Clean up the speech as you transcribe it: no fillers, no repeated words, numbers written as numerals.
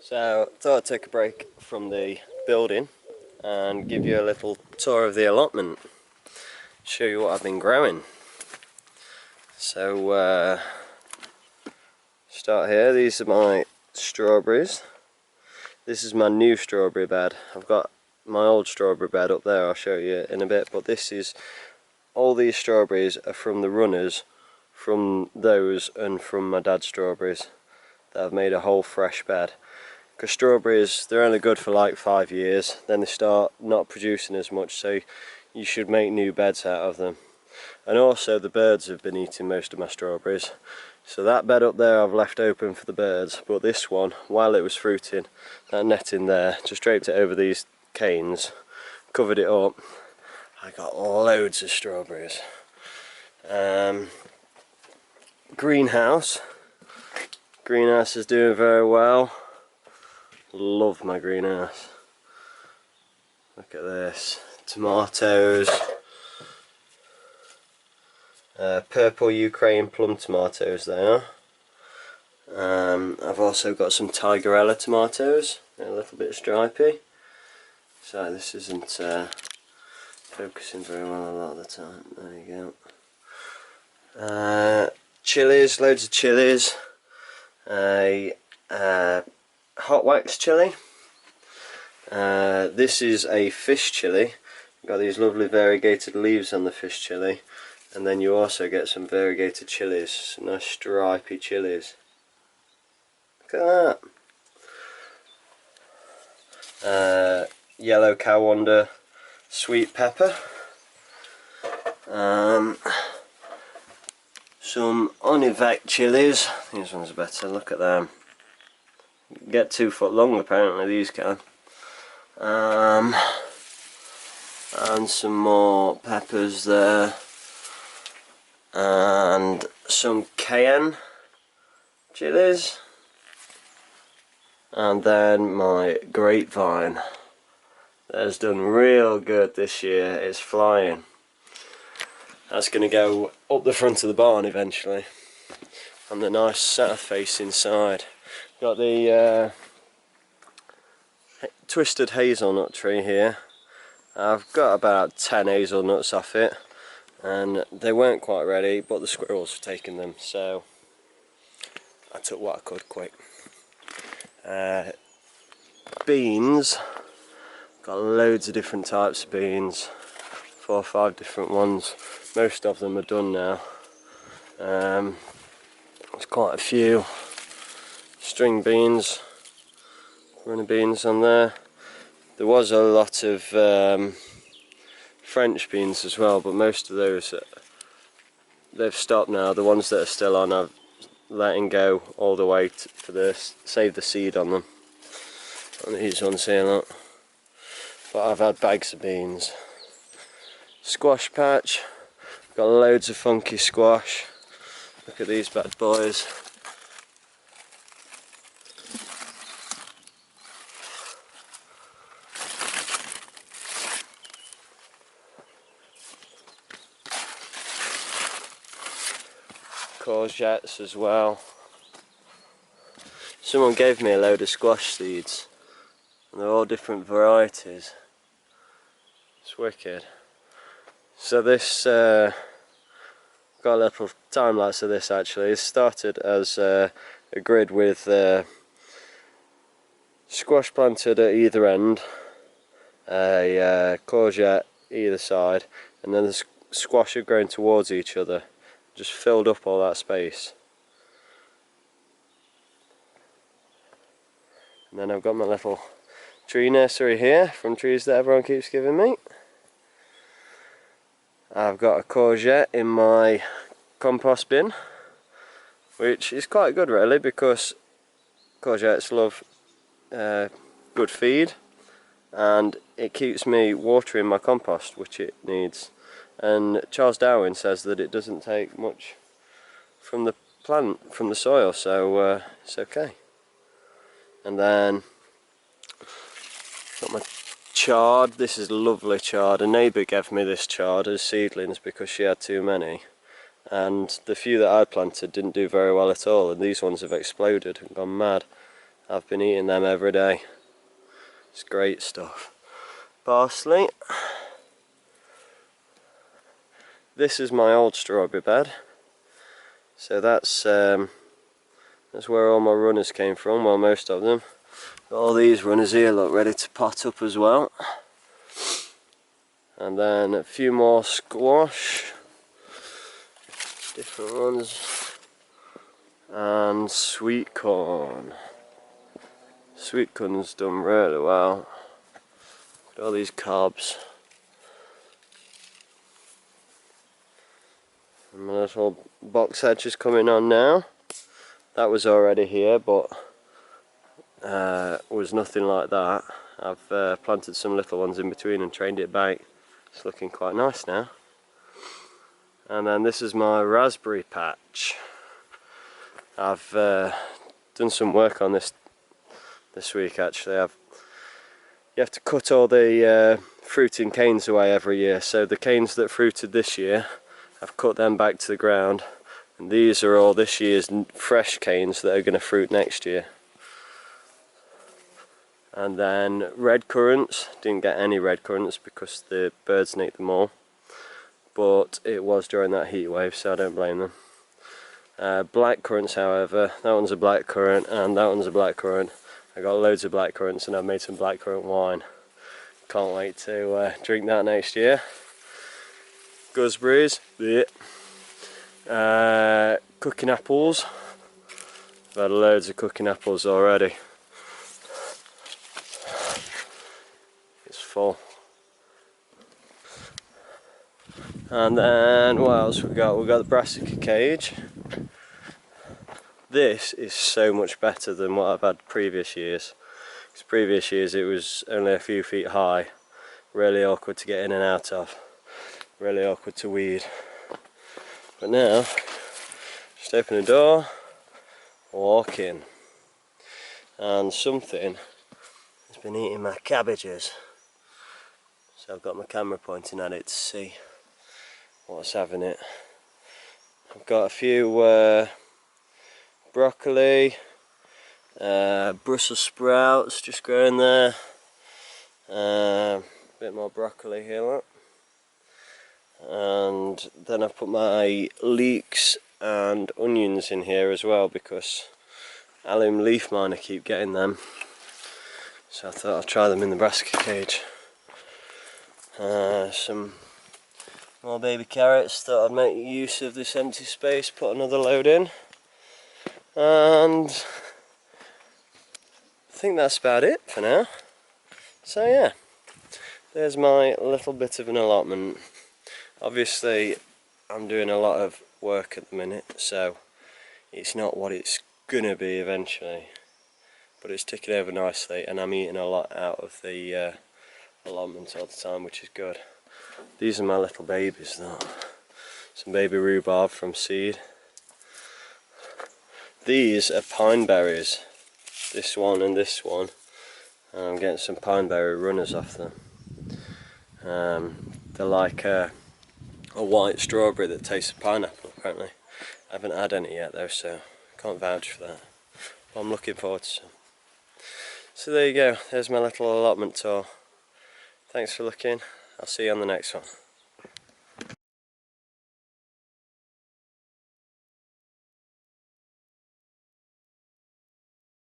So I thought I'd take a break from the building and give you a little tour of the allotment, show you what I've been growing. So start here. These are my strawberries. This is my new strawberry bed. I've got my old strawberry bed up there, I'll show you in a bit, but this is, all these strawberries are from the runners from those and from my dad's strawberries that I've made a whole fresh bed. Because strawberries, they're only good for like 5 years, then they start not producing as much, so you should make new beds out of them. And also the birds have been eating most of my strawberries, so that bed up there I've left open for the birds, but this one, while it was fruiting, that netting there, just draped it over these canes, covered it up. I got loads of strawberries. Greenhouse is doing very well. Love my greenhouse. Look at this. Tomatoes. Purple Ukraine plum tomatoes there. I've also got some Tigerella tomatoes. They're a little bit stripy. So this isn't focusing very well a lot of the time. There you go. Chilies, loads of chilies. Hot wax chili. This is a fish chili. Got these lovely variegated leaves on the fish chili, and then you also get some variegated chilies, some nice stripy chilies. Look at that. Yellow cowanda sweet pepper. Some univec chilies. These ones are better. Look at them. Get 2 foot long apparently, these can. And some more peppers there. And some cayenne chilies. And then my grapevine. That's done real good this year. It's flying. That's going to go up the front of the barn eventually. And the nice south facing side. Got the twisted hazelnut tree here. I've got about 10 hazelnuts off it, and they weren't quite ready, but the squirrels have taken them, so I took what I could quick. Beans, got loads of different types of beans, 4 or 5 different ones. Most of them are done now. There's quite a few. String beans, runner beans on there. There was a lot of French beans as well, but most of those they've stopped now. The ones that are still on, I've letting go all the way for the save the seed on them. On these ones here, look. But I've had bags of beans. Squash patch, got loads of funky squash. Look at these bad boys. Courgettes as well. Someone gave me a load of squash seeds, and they're all different varieties. It's wicked. So this got a little time lapse of this actually. It started as a grid with squash planted at either end, a courgette either side, and then the squash had grown towards each other. Just filled up all that space. And then I've got my little tree nursery here from trees that everyone keeps giving me. I've got a courgette in my compost bin, which is quite good really, because courgettes love good feed, and it keeps me watering my compost, which it needs. And Charles Darwin says that it doesn't take much from the plant, from the soil, so it's okay. And then got my chard. This is lovely chard. A neighbour gave me this chard as seedlings because she had too many, and the few that I planted didn't do very well at all, and these ones have exploded and gone mad. I've been eating them every day. It's great stuff. Parsley. This is my old strawberry bed. So that's where all my runners came from, well, most of them. All these runners here look ready to pot up as well. And then a few more squash, different ones, and sweet corn. Sweet corn's done really well. Look at all these cobs. And my little box hedge is coming on now. That was already here, but was nothing like that. I've planted some little ones in between and trained it back. It's looking quite nice now. And then this is my raspberry patch. I've done some work on this week actually. You have to cut all the fruiting canes away every year. So the canes that fruited this year, I've cut them back to the ground. And these are all this year's fresh canes that are going to fruit next year. And then red currants, didn't get any red currants because the birds ate them all. But it was during that heat wave, so I don't blame them. Black currants, however, that one's a black currant and that one's a black currant. I got loads of black currants and I've made some black currant wine. Can't wait to drink that next year. Gooseberries, cooking apples. I've had loads of cooking apples already. It's full. And then what else we got? We got the Brassica cage. This is so much better than what I've had previous years. Because previous years it was only a few feet high, really awkward to get in and out of, really awkward to weed. But now, just open the door, walk in, and something has been eating my cabbages. So I've got my camera pointing at it to see what's having it. I've got a few broccoli, Brussels sprouts just growing there, a bit more broccoli here, look. And then I've put my leeks and onions in here as well because allium leaf miner keep getting them, so I thought I'd try them in the Brassica cage. Some more baby carrots, thought I'd make use of this empty space, put another load in, and I think that's about it for now. So yeah, there's my little bit of an allotment. Obviously I'm doing a lot of work at the minute, so it's not what it's gonna be eventually, but it's ticking over nicely and I'm eating a lot out of the allotment all the time, which is good. These are my little babies though. Some baby rhubarb from seed. These are pine berries, this one and this one, and I'm getting some pine berry runners off them. They're like a white strawberry that tastes of pineapple apparently. I haven't had any yet though, so can't vouch for that, but I'm looking forward to some. So there you go, there's my little allotment tour. Thanks for looking, I'll see you on the next one.